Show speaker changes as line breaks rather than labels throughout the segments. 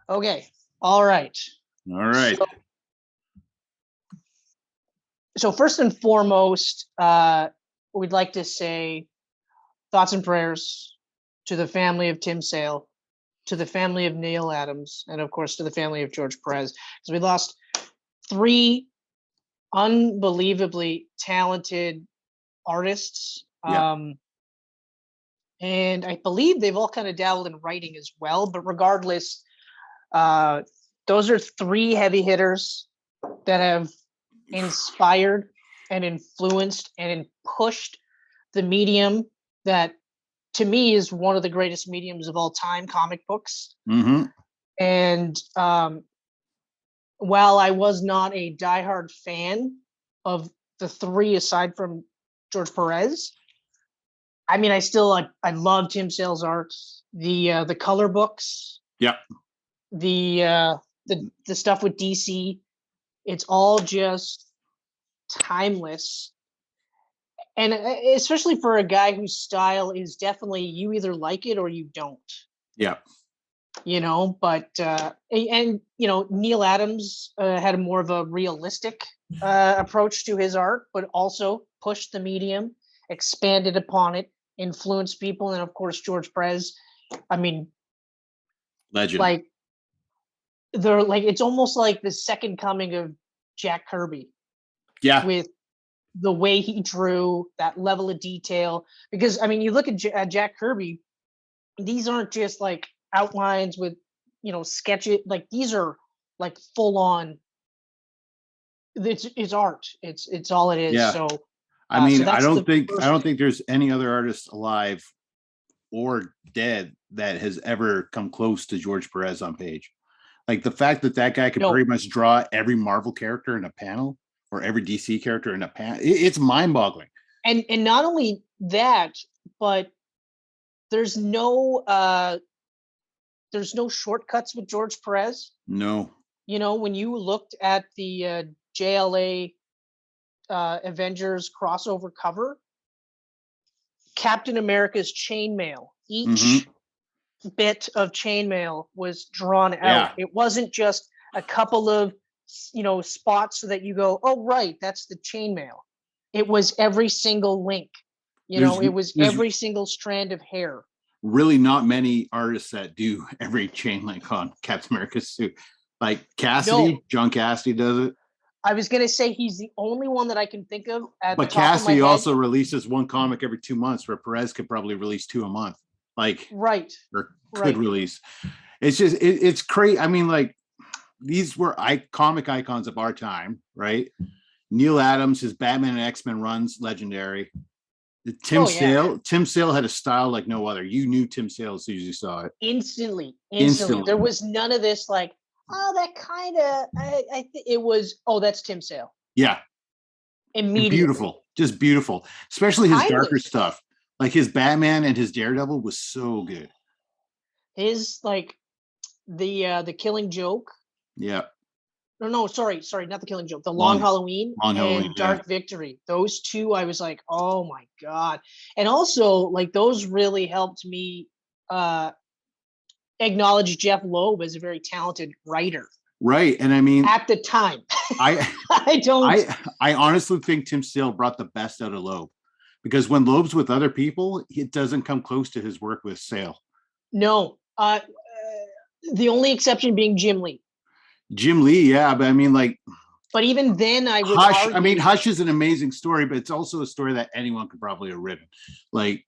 Okay. All right.
All right.
So first and foremost, we'd like to say thoughts and prayers to the family of Tim Sale, to the family of Neal Adams, and of course to the family of George Pérez, because we lost three unbelievably talented artists.
Yeah.
And I believe they've all kind of dabbled in writing as well. But regardless, those are three heavy hitters that have inspired and influenced and pushed the medium that to me is one of the greatest mediums of all time, comic books.
Mm-hmm.
And while I was not a diehard fan of the three aside from George Pérez, I mean, I love Tim Sale's art, the color books,
yeah,
the stuff with DC. It's all just timeless, and especially for a guy whose style is definitely you either like it or you don't.
Yeah,
but and Neal Adams had more of a realistic approach to his art, but also pushed the medium, expanded upon it, influenced people, and of course George Pérez. I mean,
legend.
Like they're like it's almost like the second coming of Jack Kirby.
Yeah,
with the way he drew, that level of detail. Because I mean, you look at Jack Kirby; these aren't just like outlines with sketches. Like these are like full on. It's art. It's all it is.
Yeah.
So
I mean, I don't think there's any other artist alive or dead that has ever come close to George Pérez on page. Like the fact that guy could pretty much draw every Marvel character in a panel or every DC character in a panel, it's mind-boggling.
And not only that, but there's no shortcuts with George Pérez.
No.
When you looked at the JLA Avengers crossover cover, Captain America's chainmail, each bit of chainmail was drawn out.
Yeah.
It wasn't just a couple of spots so that you go, oh right, that's the chainmail. It was every single link. It was every single strand of hair.
Really not many artists that do every chain link on Captain America's suit. Like Cassidy, John Cassidy does it.
I was going to say he's the only one that I can think of
but Cassidy also releases one comic every 2 months, where Pérez could probably release 2 a month. Release. It's just, it's crazy. I mean, like these were comic icons of our time, right? Neal Adams, his Batman and X-Men runs, legendary. Tim Sale had a style like no other. You knew Tim Sale as soon as you saw it.
Instantly. There was none of this like, oh, that kind of, I think it was, oh, that's Tim Sale.
Yeah.
Immediately.
Just beautiful. Especially his darker stuff. Like his Batman and his Daredevil was so good.
His, like, the Killing Joke.
Yeah.
No, sorry, not the Killing Joke. The Long Halloween and Dark Victory. Those two, I was like, oh my God. And also, like, those really helped me acknowledge Jeff Loeb as a very talented writer.
Right. And I mean,
at the time, I
honestly think Tim Sale brought the best out of Loeb, because when Loeb's with other people, it doesn't come close to his work with Sale.
No. The only exception being Jim Lee.
Yeah. But I mean, like,
but even then I would
argue, I mean, Hush is an amazing story, but it's also a story that anyone could probably have written. Like,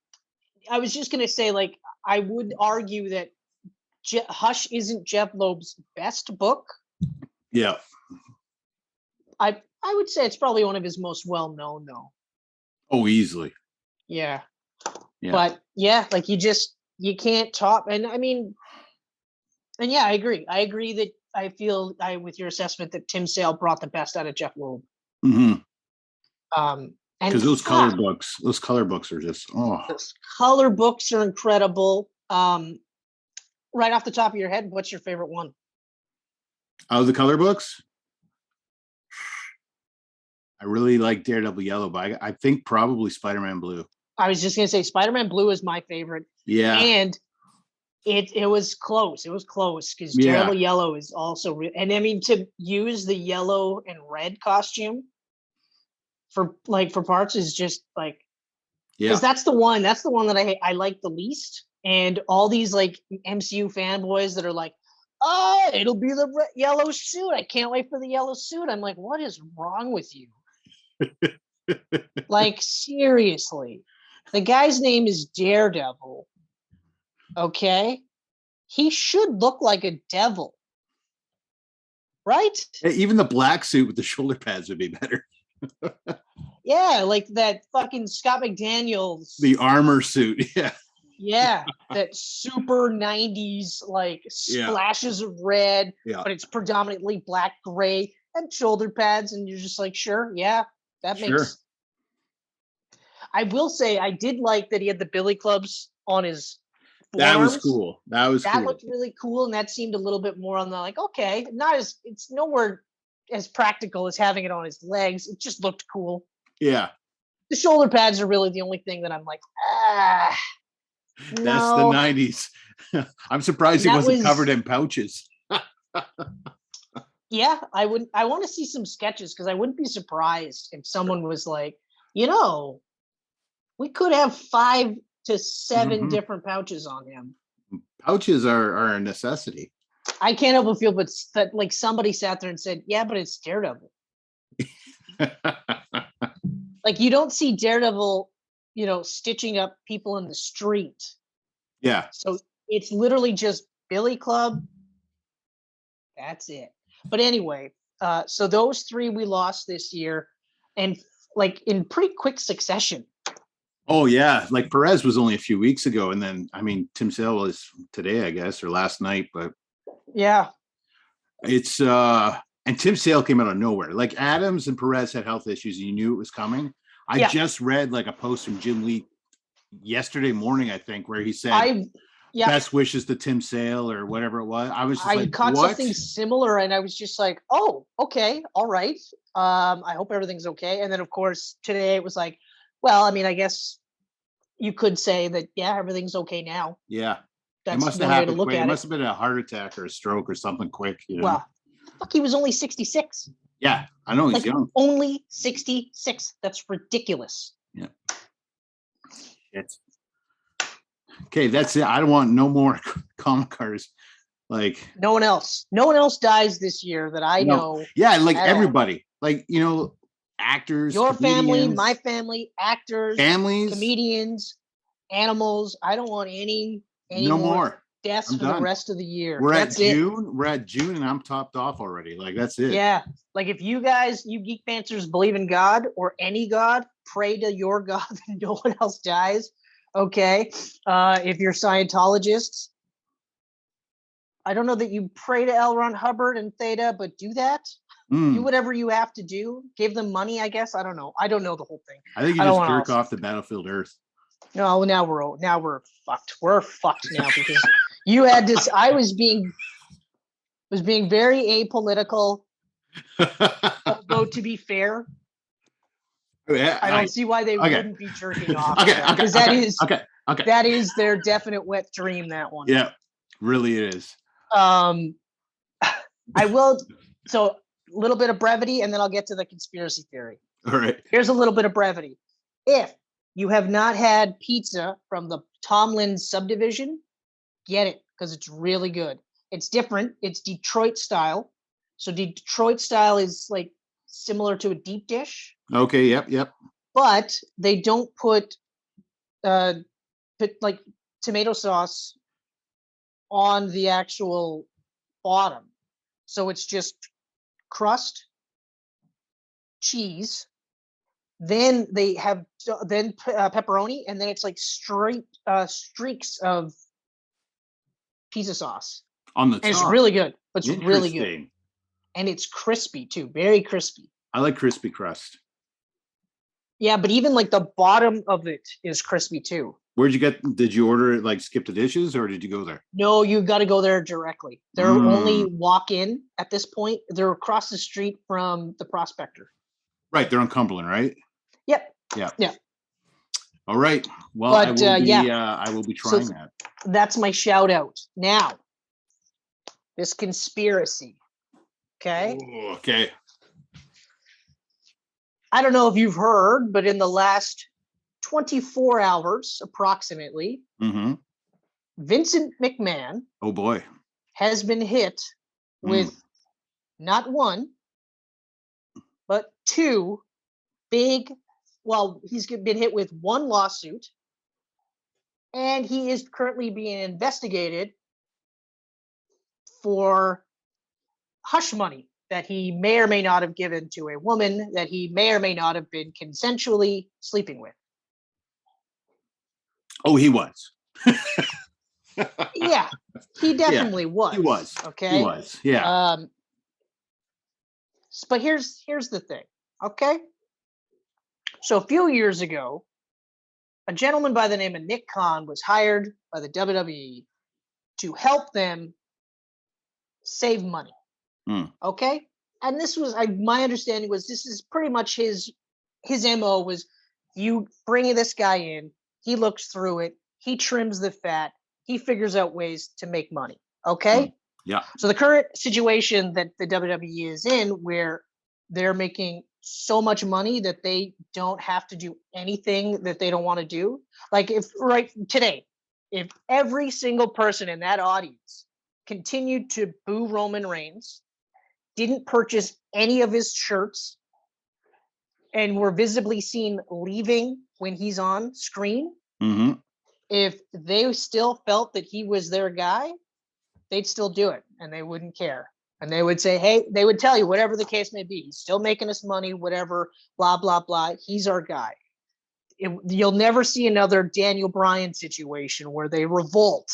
I was just going to say, like, I would argue that Hush isn't Jeff Loeb's best book.
Yeah.
I would say it's probably one of his most well-known, though.
Oh, easily.
Yeah. But yeah, like you can't top. And I mean, and yeah, I agree. I agree that I feel with your assessment that Tim Sale brought the best out of Jeff Loeb.
Mm-hmm. Because those color books are just,
those color books are incredible. Right off the top of your head, what's your favorite one?
Oh, the color books? I really like Daredevil Yellow, but I think probably Spider-Man Blue.
I was just going to say Spider-Man Blue is my favorite.
Yeah.
And It was close. It was close because
Yeah.
Daredevil yellow is also real. And I mean, to use the yellow and red costume for parts is just like,
Yeah.
because that's the one that I like the least. And all these like MCU fanboys that are like, oh, it'll be the yellow suit. I can't wait for the yellow suit. I'm like, what is wrong with you? Like, seriously. The guy's name is Daredevil. Okay? He should look like a devil. Right?
Even the black suit with the shoulder pads would be better.
Yeah, like that fucking Scott McDaniels.
The armor suit. Yeah.
Yeah, that super 90s, like splashes of red, but it's predominantly black, gray, and shoulder pads. And you're just like, sure, yeah, that makes. I will say, I did like that he had the billy clubs on his forearms.
That was cool. That
looked really cool. And that seemed a little bit more on the like, okay, it's nowhere as practical as having it on his legs. It just looked cool.
Yeah.
The shoulder pads are really the only thing that I'm like,
That's the 90s. I'm surprised he wasn't covered in pouches.
Yeah, I want to see some sketches because I wouldn't be surprised if someone was like, we could have 5 to 7 different pouches on him.
Pouches are a necessity.
I can't help but feel that like somebody sat there and said, yeah, but it's Daredevil. Like you don't see Daredevil, stitching up people in the street.
Yeah.
So it's literally just Billy Club. That's it. But anyway, so those 3 we lost this year, and like in pretty quick succession.
Oh yeah, like Pérez was only a few weeks ago, and then I mean Tim Sale was today, I guess, or last night. But
yeah,
it's and Tim Sale came out of nowhere. Like Adams and Pérez had health issues, and you knew it was coming. I just read like a post from Jim Lee yesterday morning, I think, where he said best wishes to Tim Sale or whatever it was. I was just like,
caught something similar, and I was just like, oh, okay, all right. I hope everything's okay. And then of course today it was like, well, I mean, I guess you could say that, yeah, everything's okay now.
Yeah.
That's one way to look at it.
It must have been a heart attack or a stroke or something quick.
Well, fuck, he was only 66.
Yeah, I know he's young.
Only 66. That's ridiculous.
Yeah. Okay, that's it. I don't want no more comic cars. Like
no one else dies this year that I know.
Yeah, like everybody. Like, actors,
your family, my family, actors,
families,
comedians, animals. I don't want any
no more
deaths for the rest of the year.
We're at June and I'm topped off already. Like that's it.
Yeah. Like if you Geek Pantsers believe in God or any God, pray to your God that no one else dies. Okay. If you're Scientologists, I don't know that you pray to L. Ron Hubbard and Theta, but do that. Do whatever you have to do. Give them money, I guess. I don't know. I don't know the whole thing.
I think you just jerk off the battlefield Earth.
No, now we're fucked. We're fucked now because you had this. I was being very apolitical. Although to be fair, I don't see why they wouldn't be jerking off. Because that is their definite wet dream. That one.
Yeah, really it is.
I will. So. Little bit of brevity, and then I'll get to the conspiracy theory.
All right.
Here's a little bit of brevity. If you have not had pizza from the Tomlin subdivision, get it because it's really good. It's different. It's Detroit style. So Detroit style is like similar to a deep dish.
Okay. Yep.
But they don't put like tomato sauce on the actual bottom. So it's just crust, cheese, then they have pepperoni, and then it's like streaks of pizza sauce
on the top.
And it's really good. It's really good, and it's crispy too, very crispy.
I like crispy crust.
Yeah, but even like the bottom of it is crispy too.
Did you order it like Skip the Dishes or did you go there?
No, you got to go there directly. They're only walk in at this point. They're across the street from the Prospector.
Right. They're on Cumberland, right?
Yep.
Yeah.
Yeah.
All right. Well, I will be trying that.
That's my shout out. Now, this conspiracy. Okay.
Ooh, okay.
I don't know if you've heard, but in the last 24 hours, approximately, Vincent McMahon.
Oh boy.
Has been hit with not one, but two big. Well, he's been hit with one lawsuit, and he is currently being investigated for hush money that he may or may not have given to a woman that he may or may not have been consensually sleeping with.
Oh, he was.
Yeah, he definitely was.
He was.
Okay.
He was. Yeah.
But here's the thing. Okay. So a few years ago, a gentleman by the name of Nick Khan was hired by the WWE to help them save money. Okay. And this was, my understanding was, this is pretty much his MO was, you bring this guy in, he looks through it, he trims the fat, he figures out ways to make money. Okay.
Yeah.
So the current situation that the WWE is in, where they're making so much money that they don't have to do anything that they don't want to do. Like if right today, if every single person in that audience continued to boo Roman Reigns, didn't purchase any of his shirts, and were visibly seen leaving when he's on screen, if they still felt that he was their guy, they'd still do it and they wouldn't care. And they would say, hey, they would tell you whatever the case may be. He's still making us money, whatever, blah, blah, blah. He's our guy. You'll never see another Daniel Bryan situation where they revolt,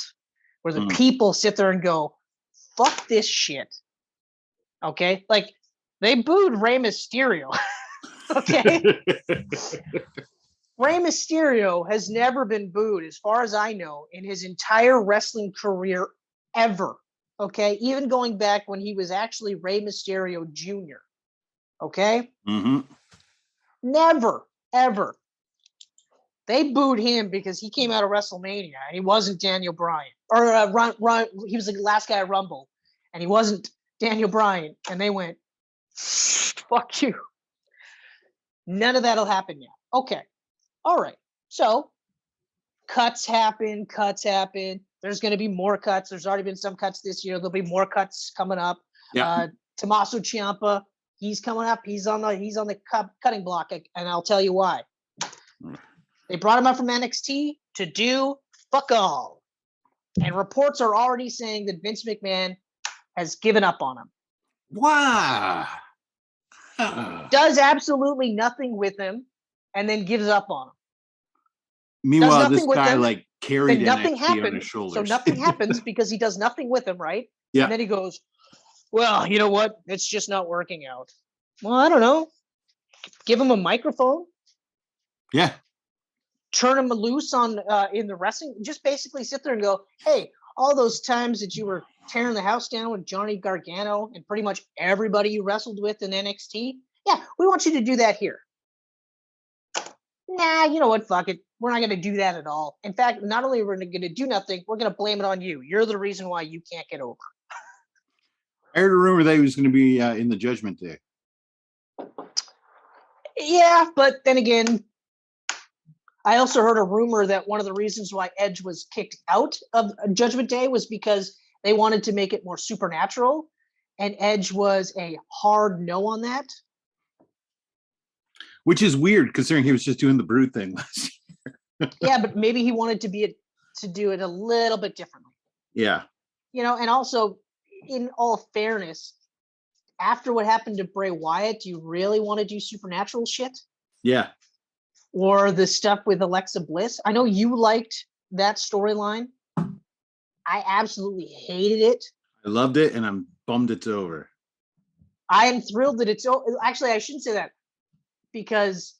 where the people sit there and go, fuck this shit. Okay? Like, they booed Rey Mysterio. Okay? Rey Mysterio has never been booed, as far as I know, in his entire wrestling career ever. Okay? Even going back when he was actually Rey Mysterio Jr. Okay? Never, ever. They booed him because he came out of WrestleMania and he wasn't Daniel Bryan. Or he was the last guy at Rumble and he wasn't Daniel Bryan. And they went, fuck you. None of that'll happen now. Okay. All right. So cuts happen. There's going to be more cuts. There's already been some cuts this year. There'll be more cuts coming up.
Yeah.
Tommaso Ciampa, he's coming up. He's on the cutting block, and I'll tell you why. They brought him up from NXT to do fuck all. And reports are already saying that Vince McMahon has given up on him.
Wow.
Does absolutely nothing with him and then gives up on him.
Meanwhile, this guy like carried
nothing
NXT on his shoulders.
So nothing happens because he does nothing with him, right?
Yeah.
And then he goes, well, you know what? It's just not working out. Well, I don't know. Give him a microphone.
Yeah.
Turn him loose on in the wrestling. Just basically sit there and go, hey, all those times that you were tearing the house down with Johnny Gargano and pretty much everybody you wrestled with in NXT. Yeah, we want you to do that here. Nah, you know what? Fuck it. We're not going to do that at all. In fact, not only are we going to do nothing, we're going to blame it on you. You're the reason why you can't get over.
I heard a rumor that he was going to be in the Judgment Day.
Yeah, but then again, I also heard a rumor that one of the reasons why Edge was kicked out of Judgment Day was because they wanted to make it more supernatural, and Edge was a hard no on that.
Which is weird, considering he was just doing the Brood thing last year.
Yeah, but maybe he wanted to do it a little bit differently.
Yeah.
You know, and also, in all fairness, after what happened to Bray Wyatt, do you really want to do supernatural shit?
Yeah.
Or the stuff with Alexa Bliss? I know you liked that storyline. I absolutely hated it.
I loved it, and I'm bummed it's over.
I am thrilled that it's over. Actually, I shouldn't say that. Because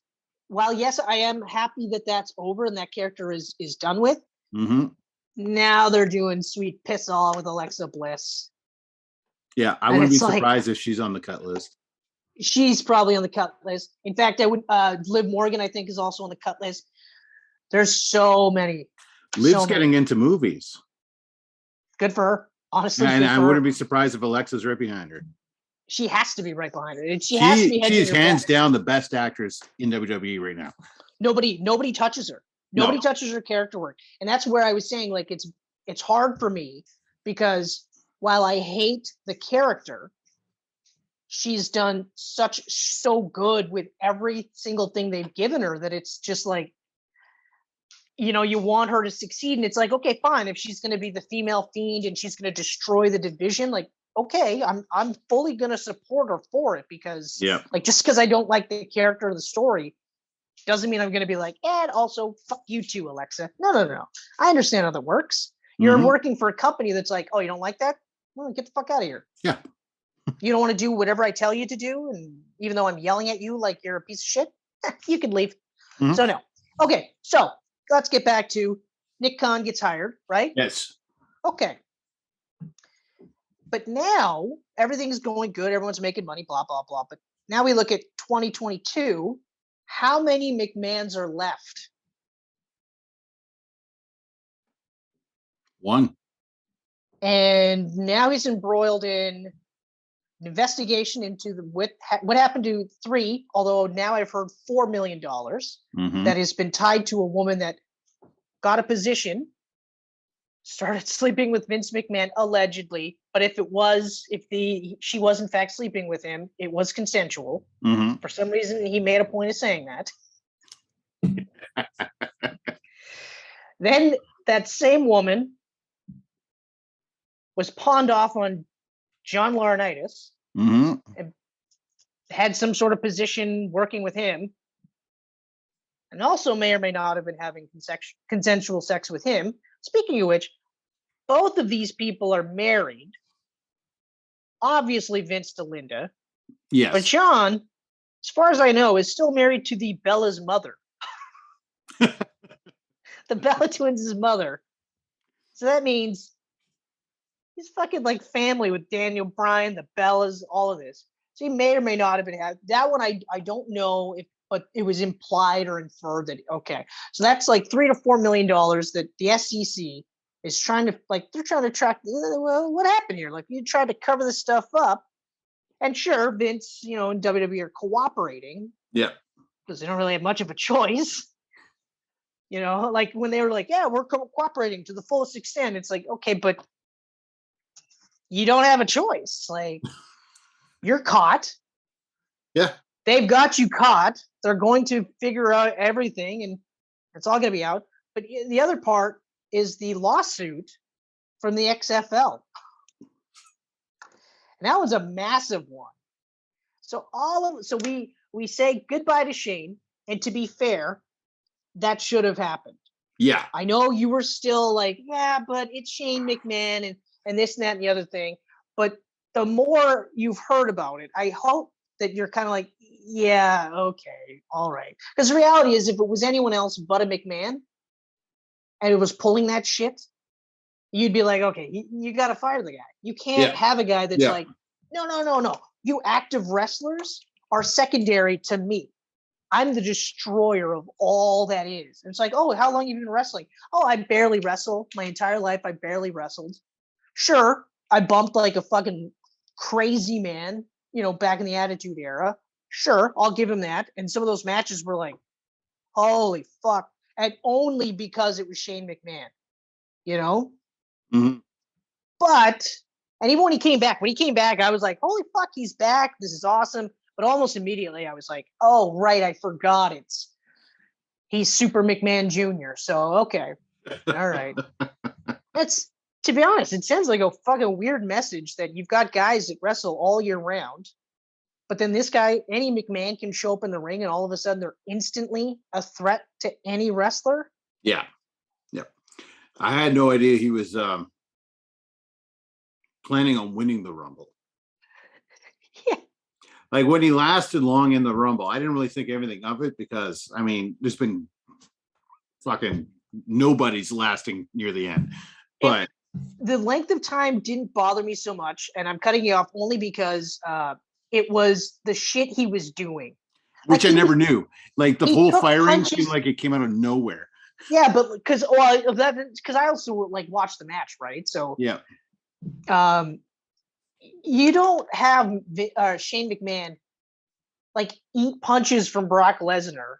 while, yes, I am happy that that's over and that character is done with, now they're doing sweet piss all with Alexa Bliss.
Yeah, I wouldn't be surprised if she's on the cut list.
She's probably on the cut list. In fact, I would Liv Morgan, I think, is also on the cut list. There's so many.
Liv's
So
getting into movies.
good for her. Honestly,
And
good
I
for her.
wouldn't be surprised if Alexa's right behind her.
She has to be right behind her. And she has to be
She's
hedging her
hands
bets.
down the best actress in WWE right now.
Nobody touches her. Nobody touches her character work. And that's where I was saying, like, it's hard for me because while I hate the character, she's done so good with every single thing they've given her that it's just like, you know, you want her to succeed. And it's like, okay, fine. If she's going to be the female fiend and she's going to destroy the division, like, okay, I'm fully going to support her for it because like, just because I don't like the character or the story doesn't mean I'm going to be like, and also fuck you too, Alexa. No. I understand how that works. You're working for a company that's like, oh, you don't like that? Well, get the fuck out of here.
Yeah.
You don't want to do whatever I tell you to do. And even though I'm yelling at you like you're a piece of shit, you can leave. So no. Okay. So let's get back to Nick Khan gets hired, right?
Yes.
Okay. But now everything's going good. Everyone's making money, blah, blah, blah. But now we look at 2022. How many McMahons are left?
One.
And now he's embroiled in an investigation into what happened to 3, although now I've heard $4 million that has been tied to a woman that got a position, started sleeping with Vince McMahon allegedly, but if she was in fact sleeping with him, it was consensual. For some reason, he made a point of saying that. Then that same woman was pawned off on John Laurinaitis and had some sort of position working with him, and also may or may not have been having consensual sex with him. Speaking of which, both of these people are married. Obviously, Vince to Linda.
Yes.
But John, as far as I know, is still married to the Bella's mother. The Bella twins' mother. So that means he's fucking like family with Daniel Bryan, the Bellas, all of this. So he may or may not have been had that one. I don't know if, but it was implied or inferred that, okay. So that's like $3 to $4 million that the SEC is trying to, like, they're trying to track, well, what happened here? Like, you tried to cover this stuff up. And sure, Vince, you know, and WWE are cooperating.
Yeah.
Because they don't really have much of a choice. You know, like when they were like, yeah, we're cooperating to the fullest extent. It's like, okay, but you don't have a choice. Like, you're caught.
Yeah.
They've got you caught. They're going to figure out everything and it's all going to be out. But the other part is the lawsuit from the XFL. And that was a massive one. So we say goodbye to Shane. And to be fair, that should have happened.
Yeah.
I know you were still like, yeah, but it's Shane McMahon and this and that and the other thing. But the more you've heard about it, I hope that you're kind of like, yeah, okay, all right. Because the reality is, if it was anyone else but a McMahon and it was pulling that shit, you'd be like, okay, you got to fire the guy. You can't have a guy that's like, no. You active wrestlers are secondary to me. I'm the destroyer of all that is. And it's like, oh, how long have you been wrestling? Oh, I barely wrestle. My entire life, I barely wrestled. Sure, I bumped like a fucking crazy man, you know, back in the Attitude Era. Sure, I'll give him that. And some of those matches were like, holy fuck. And only because it was Shane McMahon, you know? But, and even when he came back, I was like, holy fuck, he's back. This is awesome. But almost immediately I was like, oh, right, I forgot he's Super McMahon Jr. So, okay. All right. That's, to be honest, it sounds like a fucking weird message that you've got guys that wrestle all year round. But then this guy, any McMahon, can show up in the ring and all of a sudden they're instantly a threat to any wrestler.
Yeah. I had no idea he was planning on winning the Rumble.
Yeah.
Like when he lasted long in the Rumble, I didn't really think anything of it because, I mean, there's been fucking nobody's lasting near the end. But
the length of time didn't bother me so much. And I'm cutting you off only because it was the shit he was doing.
Which I never knew. Like the whole firing
punches.
seemed like it came out of nowhere.
Yeah, but because I also like watched the match, right? So
Yeah.
You don't have Shane McMahon like eat punches from Brock Lesnar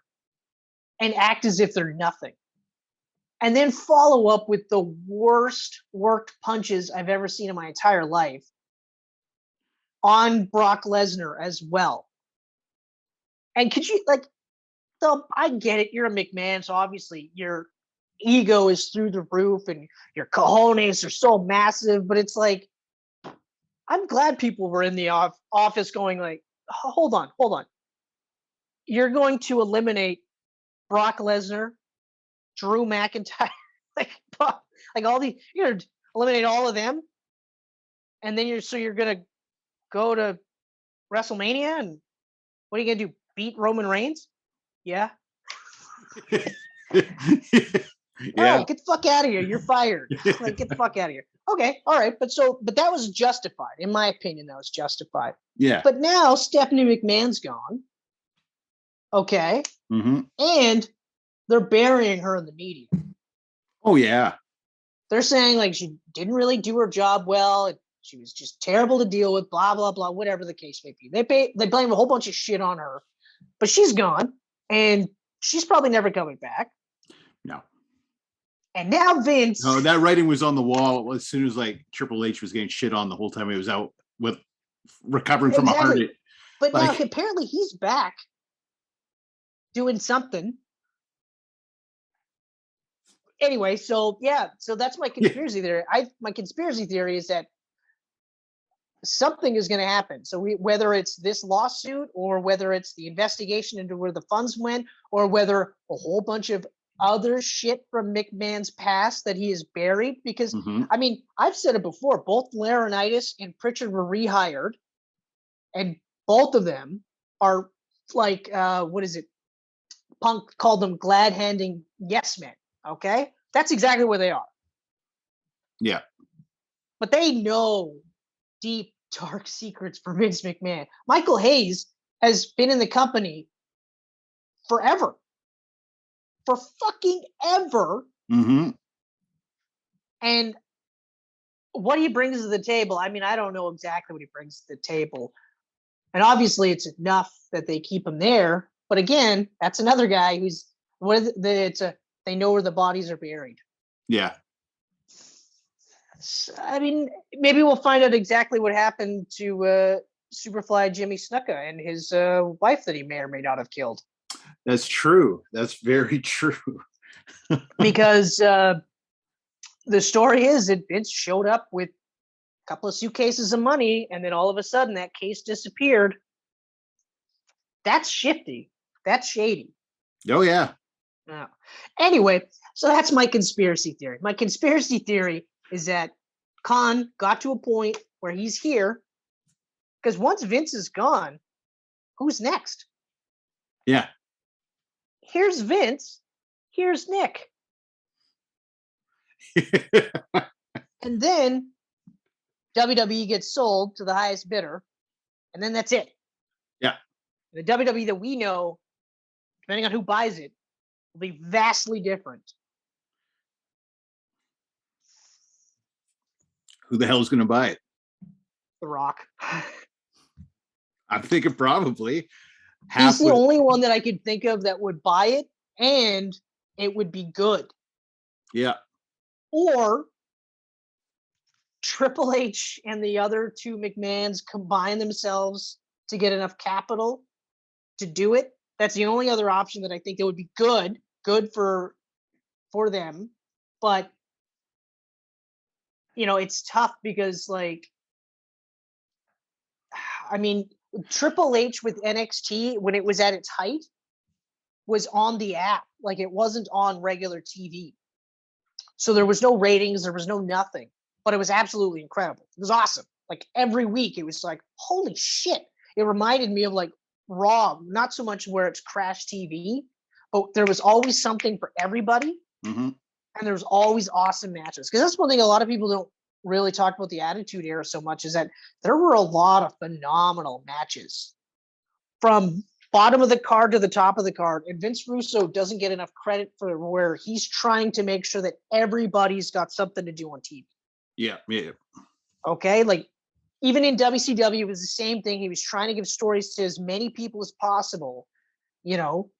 and act as if they're nothing, and then follow up with the worst worked punches I've ever seen in my entire life on Brock Lesnar as well. And could you I get it, you're a McMahon, so obviously your ego is through the roof and your cojones are so massive, but it's like, I'm glad people were in the office going like, hold on. You're going to eliminate Brock Lesnar, Drew McIntyre, like all the, you're gonna eliminate all of them, and then you're gonna go to WrestleMania, and what are you gonna do? Beat Roman Reigns? Yeah. All right, get the fuck out of here. You're fired. Like, get the fuck out of here. Okay, all right, but that was justified. In my opinion, that was justified.
Yeah.
But now Stephanie McMahon's gone. Okay.
Mm-hmm.
And they're burying her in the media.
Oh, yeah.
They're saying like she didn't really do her job well. She was just terrible to deal with, blah, blah, blah, whatever the case may be. They blame a whole bunch of shit on her, but she's gone and she's probably never coming back.
No.
And now Vince.
No, that writing was on the wall as soon as like Triple H was getting shit on the whole time he was out with recovering from a heart.
But now apparently he's back doing something. Anyway, so that's my conspiracy theory. My conspiracy theory is that something is going to happen. So whether it's this lawsuit or whether it's the investigation into where the funds went or whether a whole bunch of other shit from McMahon's past that he has buried, because I mean, I've said it before, both Laurinaitis and Pritchard were rehired and both of them are like, what is it? Punk called them glad-handing yes men. Okay. That's exactly where they are.
Yeah.
But they know deep, dark secrets for Vince McMahon. Michael Hayes has been in the company forever. For fucking ever.
Mm-hmm.
And what he brings to the table, I mean, I don't know exactly what he brings to the table. And obviously it's enough that they keep him there. But again, that's another guy who's they know where the bodies are buried.
Yeah.
I mean, maybe we'll find out exactly what happened to Superfly Jimmy Snuka and his wife that he may or may not have killed.
That's true. That's very true.
Because the story is that Vince showed up with a couple of suitcases of money, and then all of a sudden that case disappeared. That's shifty. That's shady.
Oh, yeah.
Anyway, so that's my conspiracy theory. My conspiracy theory is that Khan got to a point where he's here, because once Vince is gone, who's next?
Yeah.
Here's Vince. Here's Nick. And then WWE gets sold to the highest bidder, and then that's it.
Yeah.
The WWE that we know, depending on who buys it, will be vastly different.
Who the hell is going to buy it?
The Rock.
I'm thinking probably.
He's the only one that I could think of that would buy it, and it would be good.
Yeah.
Or Triple H and the other two McMahons combine themselves to get enough capital to do it. That's the only other option that I think that would be good for them. But it's tough because, like, I mean, Triple H with NXT when it was at its height was on the app. Like, it wasn't on regular TV. So there was no ratings, there was no nothing, but it was absolutely incredible. It was awesome. Like, every week it was like, holy shit. It reminded me of like Raw, not so much where it's Crash TV, but there was always something for everybody.
Mm-hmm.
And there was always awesome matches. Because that's one thing a lot of people don't really talk about the Attitude Era so much, is that there were a lot of phenomenal matches from bottom of the card to the top of the card. And Vince Russo doesn't get enough credit for where he's trying to make sure that everybody's got something to do on TV.
Yeah.
Okay. Like even in WCW, it was the same thing. He was trying to give stories to as many people as possible. You know,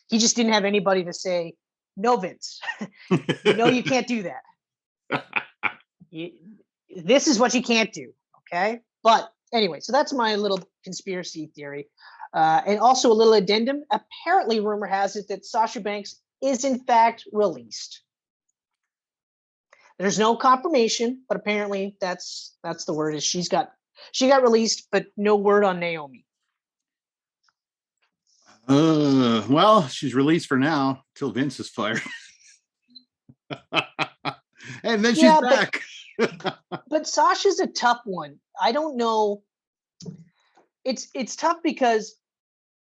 he just didn't have anybody to say, no, Vince, you can't do that. This is what you can't do. Okay. But anyway, so that's my little conspiracy theory. And also a little addendum. Apparently, rumor has it that Sasha Banks is in fact released. There's no confirmation, but apparently that's the word. Is she got released, but no word on Naomi.
Well, she's released for now till Vince is fired. And then she's back.
But Sasha's a tough one. I don't know. It's tough because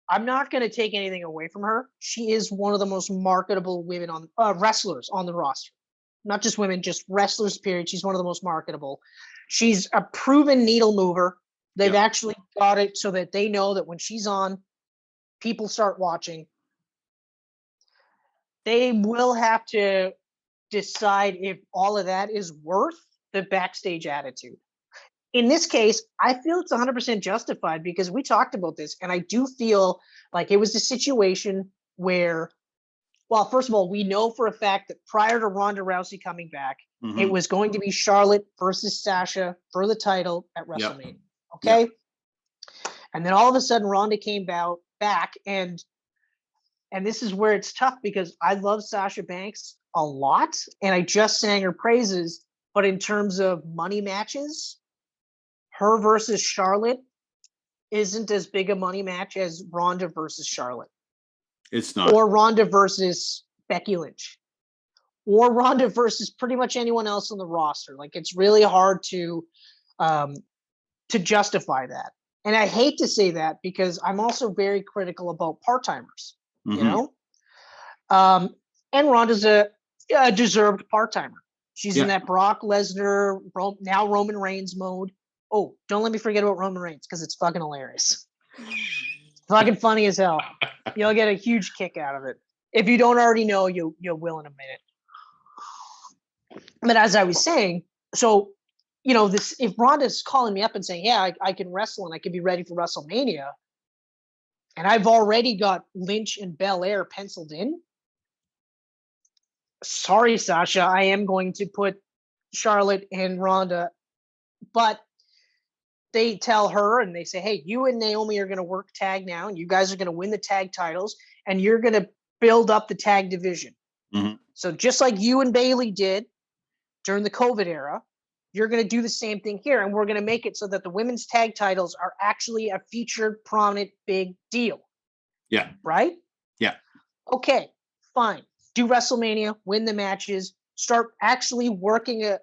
I'm not going to take anything away from her. She is one of the most marketable women on wrestlers on the roster. Not just women, just wrestlers, period. She's one of the most marketable. She's a proven needle mover. They've actually got it so that they know that when she's on, people start watching. They will have to decide if all of that is worth the backstage attitude. In this case, I feel it's 100% justified because we talked about this, and I do feel like it was a situation where, well, first of all, we know for a fact that prior to Ronda Rousey coming back, it was going to be Charlotte versus Sasha for the title at WrestleMania. Okay? And then all of a sudden, Ronda came back, and this is where it's tough because I love Sasha Banks a lot, and I just sang her praises, but in terms of money matches, her versus Charlotte isn't as big a money match as Ronda versus Charlotte.
It's not.
Or Ronda versus Becky Lynch. Or Ronda versus pretty much anyone else on the roster. Like, it's really hard to justify that. And I hate to say that because I'm also very critical about part-timers, you know? And Ronda's a deserved part-timer. She's in that Brock Lesnar, now Roman Reigns mode. Oh, don't let me forget about Roman Reigns because it's fucking hilarious. Fucking funny as hell. You'll get a huge kick out of it. If you don't already know, you will in a minute. But as I was saying, so, you know, this, if Ronda's calling me up and saying, yeah, I can wrestle and I can be ready for WrestleMania, and I've already got Lynch and Belair penciled in, sorry, Sasha, I am going to put Charlotte and Ronda, but they tell her and they say, hey, you and Naomi are going to work tag now, and you guys are going to win the tag titles, and you're going to build up the tag division. So just like you and Bayley did during the COVID era, you're going to do the same thing here, and we're going to make it so that the women's tag titles are actually a featured, prominent, big deal.
Yeah.
Right?
Yeah.
Okay, fine. Do WrestleMania, win the matches, start actually working a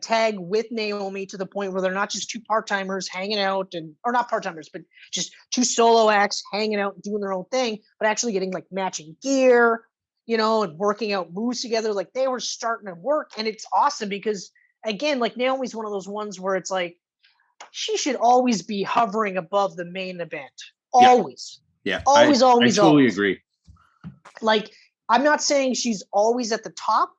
tag with Naomi to the point where they're not just two part-timers hanging out or not part-timers, but just two solo acts hanging out and doing their own thing, but actually getting like matching gear, you know, and working out moves together. Like they were starting to work, and it's awesome because again, like Naomi's one of those ones where it's like, she should always be hovering above the main event. Always.
Yeah.
Always.
I totally agree.
Like, I'm not saying she's always at the top,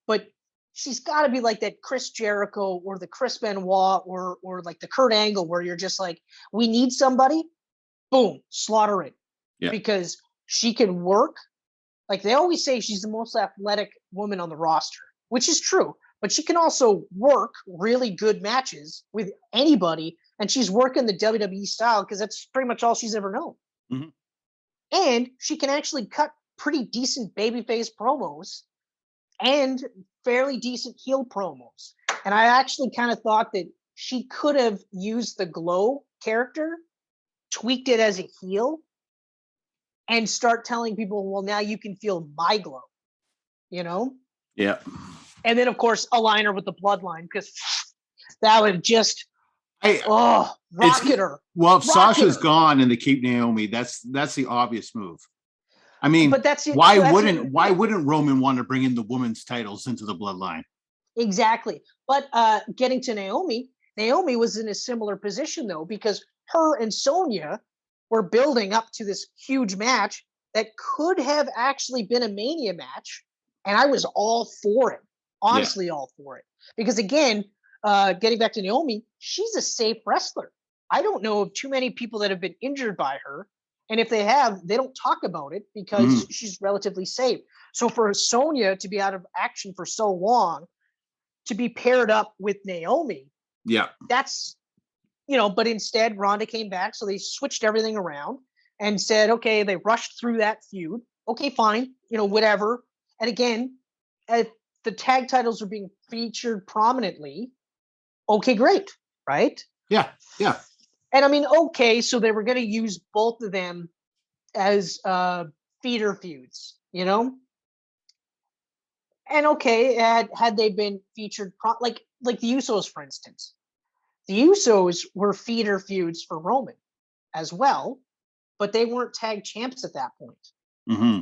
but she's got to be like that Chris Jericho or the Chris Benoit or like the Kurt Angle, where you're just like, we need somebody, boom, slaughter it.
Yeah.
Because she can work. Like they always say she's the most athletic woman on the roster, which is true, but she can also work really good matches with anybody. And she's working the WWE style because that's pretty much all she's ever known. And she can actually cut pretty decent babyface promos and fairly decent heel promos. And I actually kind of thought that she could have used the Glow character, tweaked it as a heel, and start telling people, well, now you can feel my glow, you know?
Yeah.
And then, of course, align her with the bloodline, because that would just, rocket her.
Well, if Sasha's gone and they keep Naomi, that's the obvious move. I mean,
but that's it.
Why wouldn't Roman want to bring in the women's titles into the bloodline?
Exactly. But getting to Naomi was in a similar position, though, because her and Sonya were building up to this huge match that could have actually been a Mania match. And I was all for it. Honestly, all for it. Because again, getting back to Naomi, she's a safe wrestler. I don't know of too many people that have been injured by her. And if they have, they don't talk about it because she's relatively safe. So for Sonya to be out of action for so long, to be paired up with Naomi, that's, but instead Ronda came back. So they switched everything around and said, okay, they rushed through that feud. Okay, fine, whatever. And again, the tag titles are being featured prominently. Okay, great, right?
Yeah.
And I mean, okay, so they were going to use both of them as feeder feuds, And okay, had they been featured, like the Usos, for instance. The Usos were feeder feuds for Roman as well, but they weren't tag champs at that point.
Mm-hmm.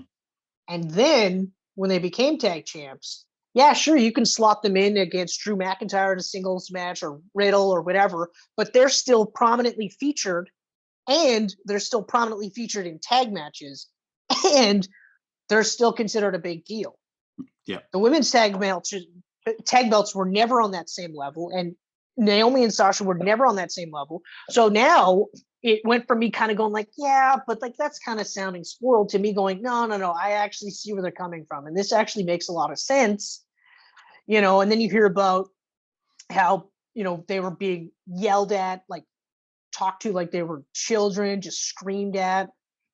And then when they became tag champs, yeah, sure, you can slot them in against Drew McIntyre in a singles match or Riddle or whatever, but they're still prominently featured, and they're still prominently featured in tag matches, and they're still considered a big deal.
Yeah.
The women's tag belts were never on that same level, and Naomi and Sasha were never on that same level. So now it went from me kind of going like, yeah, but like that's kind of sounding spoiled, to me going, no, I actually see where they're coming from. And this actually makes a lot of sense, and then you hear about how, they were being yelled at, like talked to like they were children, just screamed at.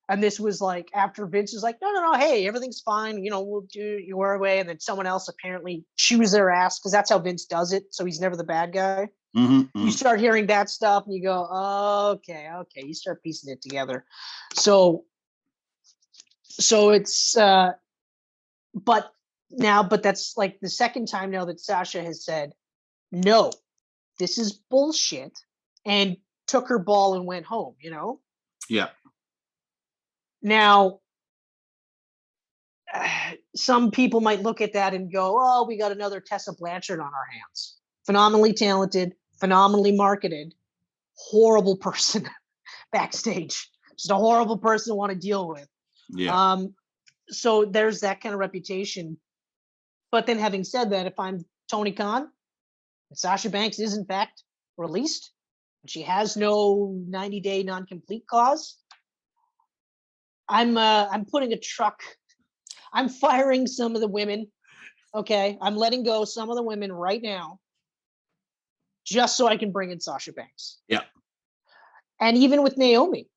And this was like after Vince was like, no, hey, everything's fine. We'll do your way. And then someone else apparently chews their ass because that's how Vince does it. So he's never the bad guy. You start hearing that stuff and you go, oh, okay. You start piecing it together. So it's, but that's like the second time now that Sasha has said, no, this is bullshit, and took her ball and went home,
Yeah.
Now, some people might look at that and go, oh, we got another Tessa Blanchard on our hands. Phenomenally talented, phenomenally marketed, horrible person backstage. Just a horrible person to want to deal with.
Yeah.
So there's that kind of reputation. But then having said that, if I'm Tony Khan, and Sasha Banks is in fact released, and she has no 90-day non-complete clause, I'm putting a truck. I'm firing some of the women. Okay. I'm letting go some of the women right now, just so I can bring in Sasha Banks.
Yeah.
And even with Naomi,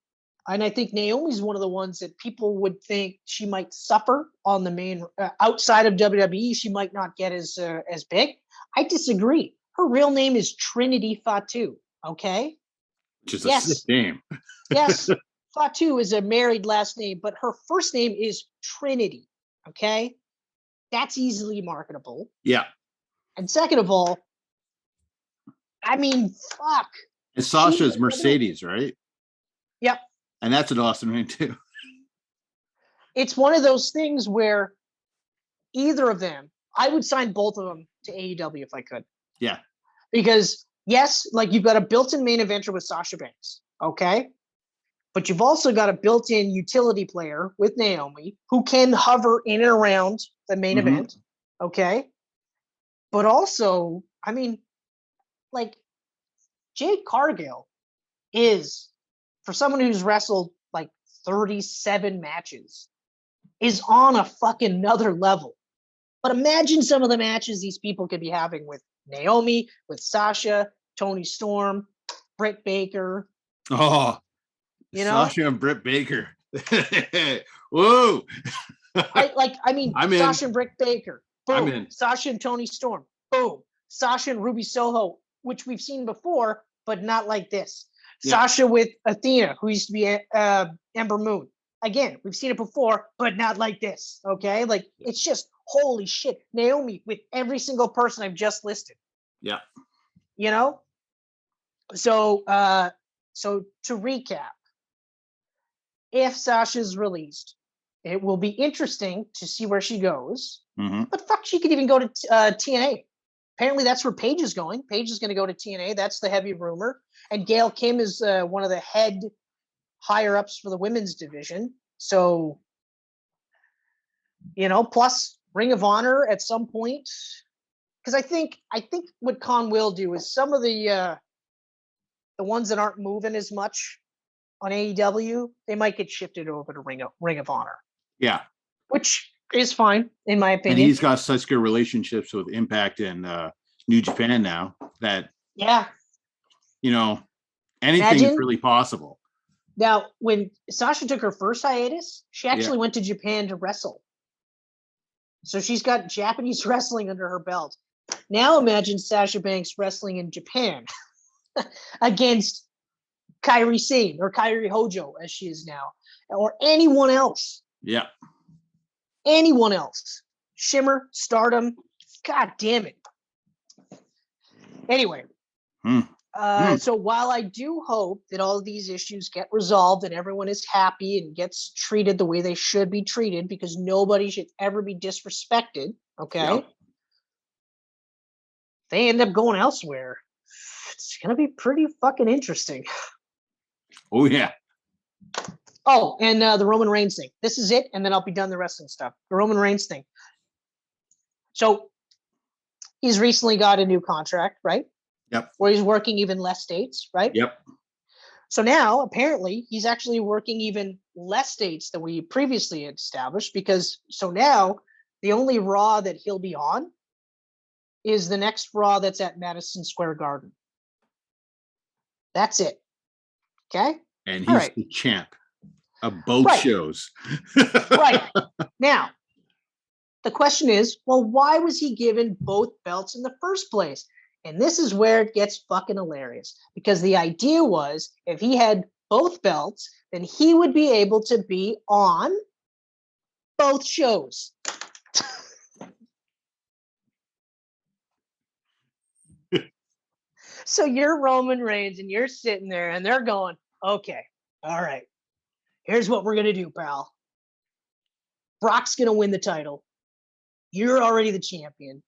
and I think Naomi's one of the ones that people would think she might suffer on the main outside of WWE. She might not get as big. I disagree. Her real name is Trinity Fatu. Okay.
Which is a sick name.
Yes. Fatu is a married last name, but her first name is Trinity. Okay. That's easily marketable.
Yeah.
And second of all, I mean, fuck.
And Sasha's Mercedes, right?
Yep.
And that's an awesome name too.
It's one of those things where either of them, I would sign both of them to AEW if I could.
Yeah.
Because yes, like you've got a built-in main eventer with Sasha Banks. Okay. But you've also got a built-in utility player with Naomi who can hover in and around the main event. Okay. But also, I mean, like Jade Cargill is, for someone who's wrestled like 37 matches, is on a fucking another level. But imagine some of the matches these people could be having with Naomi, with Sasha, Toni Storm, Britt Baker.
Oh, Sasha and Britt Baker. Whoa.
Sasha and Britt Baker. Boom.
I'm in.
Sasha and Toni Storm. Boom. Sasha and Ruby Soho, which we've seen before, but not like this. Yeah. Sasha with Athena, who used to be Ember Moon. Again, we've seen it before, but not like this. Okay. Like it's just holy shit. Naomi with every single person I've just listed.
Yeah.
So to recap, if Sasha's released, it will be interesting to see where she goes. But fuck, she could even go to TNA. Apparently that's where Paige is going. Paige is going to go to TNA. That's the heavy rumor. And Gail Kim is one of the head higher ups for the women's division. So, plus Ring of Honor at some point. Because I think what Khan will do is some of the ones that aren't moving as much on AEW, they might get shifted over to Ring of Honor.
Yeah.
Which is fine, in my opinion.
And he's got such good relationships with Impact and New Japan now that, anything's really possible.
Now, when Sasha took her first hiatus, she actually went to Japan to wrestle. So she's got Japanese wrestling under her belt. Now imagine Sasha Banks wrestling in Japan against Kairi Sane or Kairi Hojo, as she is now, or anyone else.
Yeah.
Anyone else. Shimmer, Stardom. God damn it. Anyway. So while I do hope that all of these issues get resolved and everyone is happy and gets treated the way they should be treated, because nobody should ever be disrespected, okay?
Yep.
They end up going elsewhere. It's going to be pretty fucking interesting.
Oh, yeah.
Oh, and the Roman Reigns thing. This is it, and then I'll be done the wrestling stuff. The Roman Reigns thing. So he's recently got a new contract, right?
Yep.
Where he's working even less dates, right?
Yep.
So now, apparently, he's actually working even less dates than we previously had established, because so now the only Raw that he'll be on is the next Raw that's at Madison Square Garden. That's it. Okay?
And he's the champ of both shows.
Right. Now, the question is, well, why was he given both belts in the first place? And this is where it gets fucking hilarious, because the idea was if he had both belts, then he would be able to be on both shows. So you're Roman Reigns and you're sitting there and they're going, okay, all right, here's what we're going to do, pal. Brock's going to win the title. You're already the champion.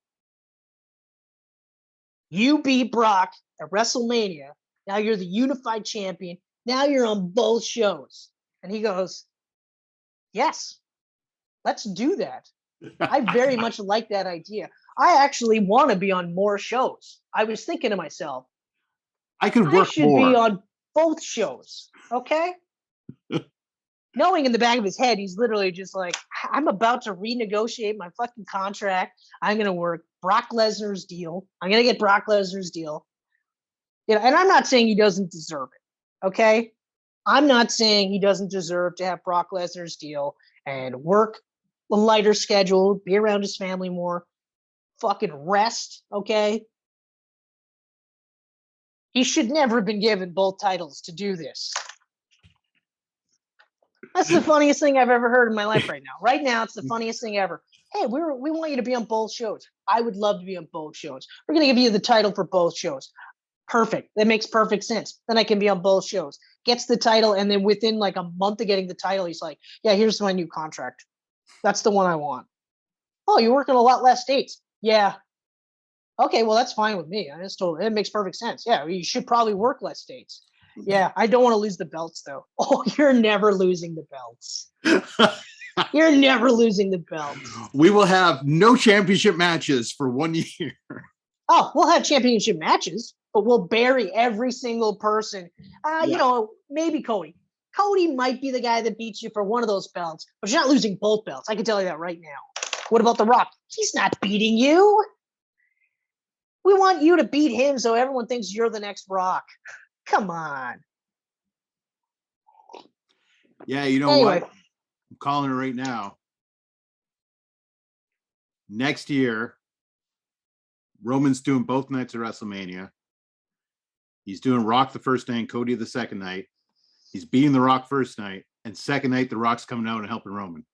You beat Brock at WrestleMania. Now you're the unified champion. Now you're on both shows. And he goes, yes, let's do that. I very much like that idea. I actually want to be on more shows. I was thinking to myself,
I should
be on both shows. Okay. Knowing in the back of his head, he's literally just like, I'm about to renegotiate my fucking contract. I'm going to work Brock Lesnar's deal. I'm going to get Brock Lesnar's deal. And I'm not saying he doesn't deserve it. Okay. I'm not saying he doesn't deserve to have Brock Lesnar's deal and work a lighter schedule, be around his family more, fucking rest. Okay. He should never have been given both titles to do this. That's the funniest thing I've ever heard in my life right now. Right now, it's the funniest thing ever. Hey, we want you to be on both shows. I would love to be on both shows. We're going to give you the title for both shows. Perfect. That makes perfect sense. Then I can be on both shows. Gets the title, and then within like a month of getting the title, he's like, yeah, here's my new contract. That's the one I want. Oh, you're working a lot less dates. Yeah. Okay, well, that's fine with me. It makes perfect sense. Yeah, you should probably work less dates. Yeah, I don't want to lose the belts, though. Oh, you're never losing the belts. You're never losing the belts.
We will have no championship matches for 1 year.
Oh, we'll have championship matches, but we'll bury every single person. Maybe Cody. Cody might be the guy that beats you for one of those belts, but you're not losing both belts. I can tell you that right now. What about The Rock? He's not beating you. We want you to beat him so everyone thinks you're the next Rock. Come on.
Yeah, you know what? I'm calling it right now. Next year, Roman's doing both nights of WrestleMania. He's doing Rock the first night and Cody the second night. He's beating The Rock first night. And second night, The Rock's coming out and helping Roman.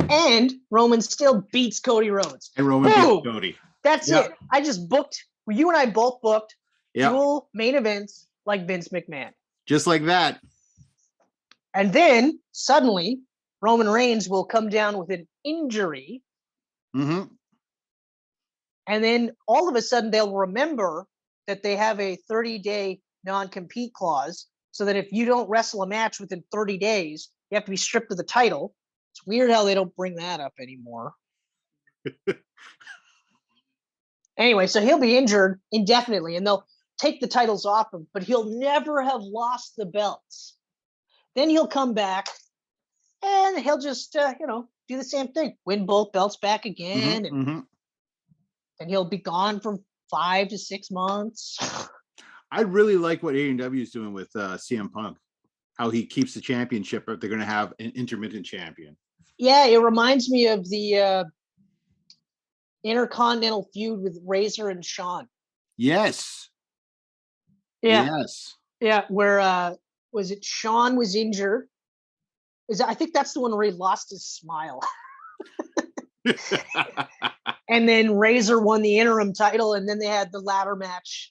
And Roman still beats Cody Rhodes.
And Roman beats Cody.
That's it. I just booked. You and I both booked dual main events like Vince McMahon.
Just like that.
And then suddenly Roman Reigns will come down with an injury.
Mm-hmm.
And then all of a sudden they'll remember that they have a 30-day non-compete clause so that if you don't wrestle a match within 30 days, you have to be stripped of the title. It's weird how they don't bring that up anymore. Anyway, so he'll be injured indefinitely, and they'll take the titles off him, but he'll never have lost the belts. Then he'll come back, and he'll just, do the same thing, win both belts back again, and he'll be gone for 5 to 6 months.
I really like what AEW is doing with CM Punk, how he keeps the championship, but they're going to have an intermittent champion.
Yeah, it reminds me of the Intercontinental feud with Razor and Shawn.
Yes.
Yeah.
Yes.
Yeah, where was it Shawn was injured? I think that's the one where he lost his smile. And then Razor won the interim title, and then they had the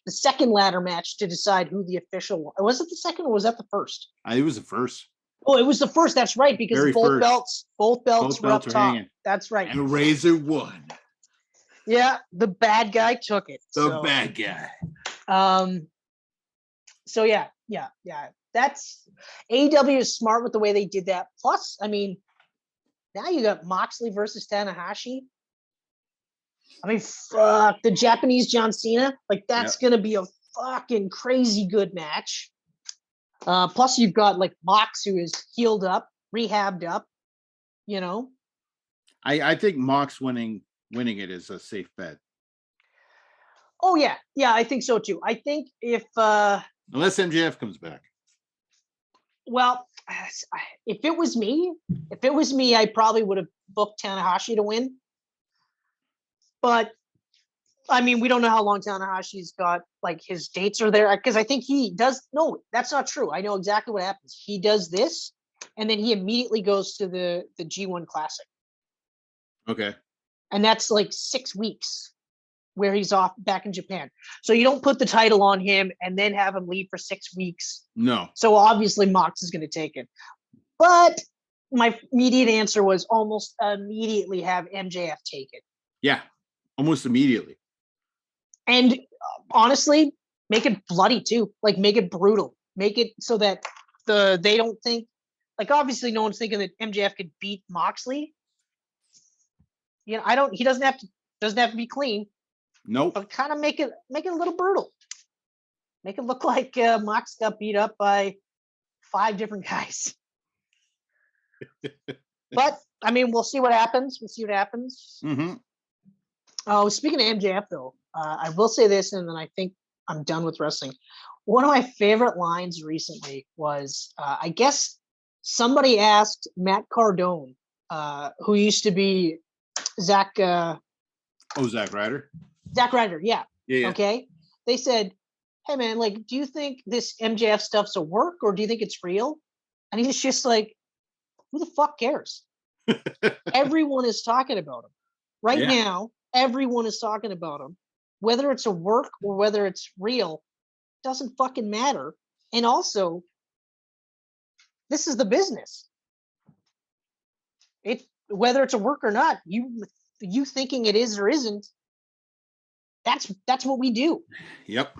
second ladder match to decide who the official was. Was it the second or was that the first?
It was the first.
Oh, it was the first. That's right, because both belts were up top.
Hanging.
That's right.
And Razor won.
Yeah, the bad guy took it.
Bad guy.
So yeah. That's AEW is smart with the way they did that. Plus, I mean, now you got Moxley versus Tanahashi. I mean, fuck, the Japanese John Cena. Like, that's going to be a fucking crazy good match. Plus, you've got, like, Mox, who is healed up, rehabbed up,
I think Mox winning it is a safe bet.
Oh, yeah. Yeah, I think so, too. I think if...
unless MJF comes back.
Well, if it was me, I probably would have booked Tanahashi to win. But I mean, we don't know how long Tanahashi's got, like, his dates are there, because I think he does. No, that's not true. I know exactly what happens. He does this, and then he immediately goes to the G1 Classic.
Okay.
And that's like 6 weeks where he's off back in Japan. So you don't put the title on him and then have him leave for 6 weeks.
No.
So obviously Mox is going to take it. But my immediate answer was almost immediately have MJF take it.
Yeah, almost immediately.
And honestly, make it bloody too. Like, make it brutal. Make it so that they don't think, like, obviously no one's thinking that MJF could beat Moxley. He doesn't have to be clean.
Nope.
But kind of make it a little brutal. Make it look like Mox got beat up by 5 different guys. But I mean, we'll see what happens.
Mm-hmm.
Oh, speaking of MJF though, I will say this, and then I think I'm done with wrestling. One of my favorite lines recently was, I guess somebody asked Matt Cardone, who used to be Zack.
Zack Ryder.
Zack Ryder, yeah.
Yeah.
Okay. They said, "Hey man, like, do you think this MJF stuff's a work, or do you think it's real?" And he's just like, "Who the fuck cares?" Everyone is talking about him right now. Everyone is talking about him, whether it's a work or whether it's real. Doesn't fucking matter. And also, this is the business. Whether it's a work or not, you thinking it is or isn't. That's what we do.
Yep.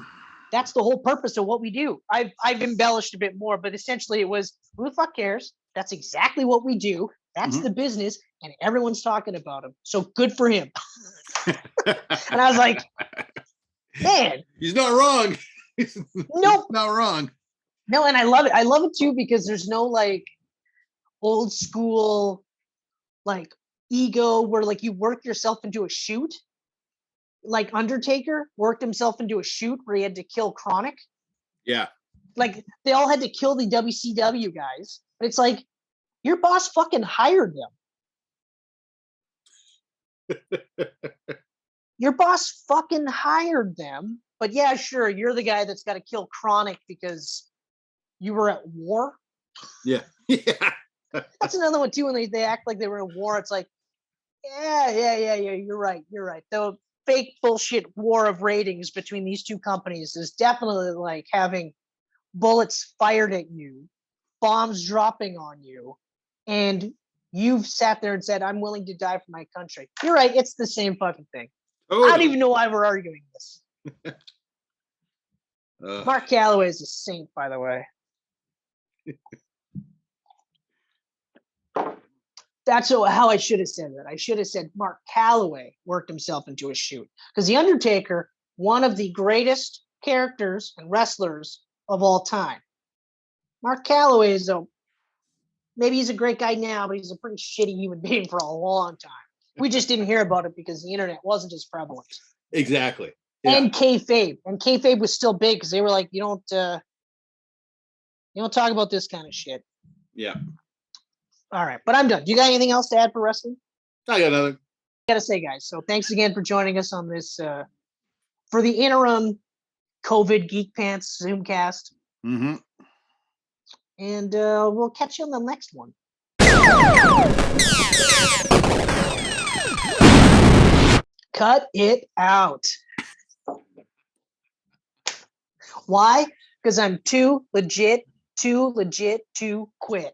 That's the whole purpose of what we do. I've embellished a bit more, but essentially it was, who the fuck cares? That's exactly what we do. That's the business, and everyone's talking about him. So good for him. And I was like, man,
he's not wrong.
Nope.
Not wrong.
No, and I love it. I love it too, because there's no, like, old school, like, ego where, like, you work yourself into a shoot. Like Undertaker worked himself into a shoot where he had to kill Chronic.
Yeah.
Like, they all had to kill the WCW guys. But it's like, your boss fucking hired them. Your boss fucking hired them. But yeah, sure, you're the guy that's got to kill Chronic because you were at war.
Yeah. Yeah.
That's another one too, when they act like they were in war. It's like, yeah. You're right. The fake bullshit war of ratings between these two companies is definitely like having bullets fired at you, bombs dropping on you, and you've sat there and said, "I'm willing to die for my country." You're right. It's the same fucking thing. Totally. I don't even know why we're arguing this. Mark Calloway is a saint, by the way. That's how I should have said that. I should have said Mark Calloway worked himself into a shoot. Because The Undertaker, one of the greatest characters and wrestlers of all time. Mark Calloway is maybe he's a great guy now, but he's a pretty shitty human being for a long time. We just didn't hear about it because the internet wasn't as prevalent.
Exactly. Yeah.
And kayfabe was still big because they were like, you don't talk about this kind of shit.
Yeah.
All right, but I'm done. Do you got anything else to add for wrestling?
I got nothing.
Gotta say, guys. So thanks again for joining us on this for the interim COVID Geek Pants Zoomcast.
Mm-hmm.
And we'll catch you on the next one. Cut it out. Why? Because I'm too legit to quit.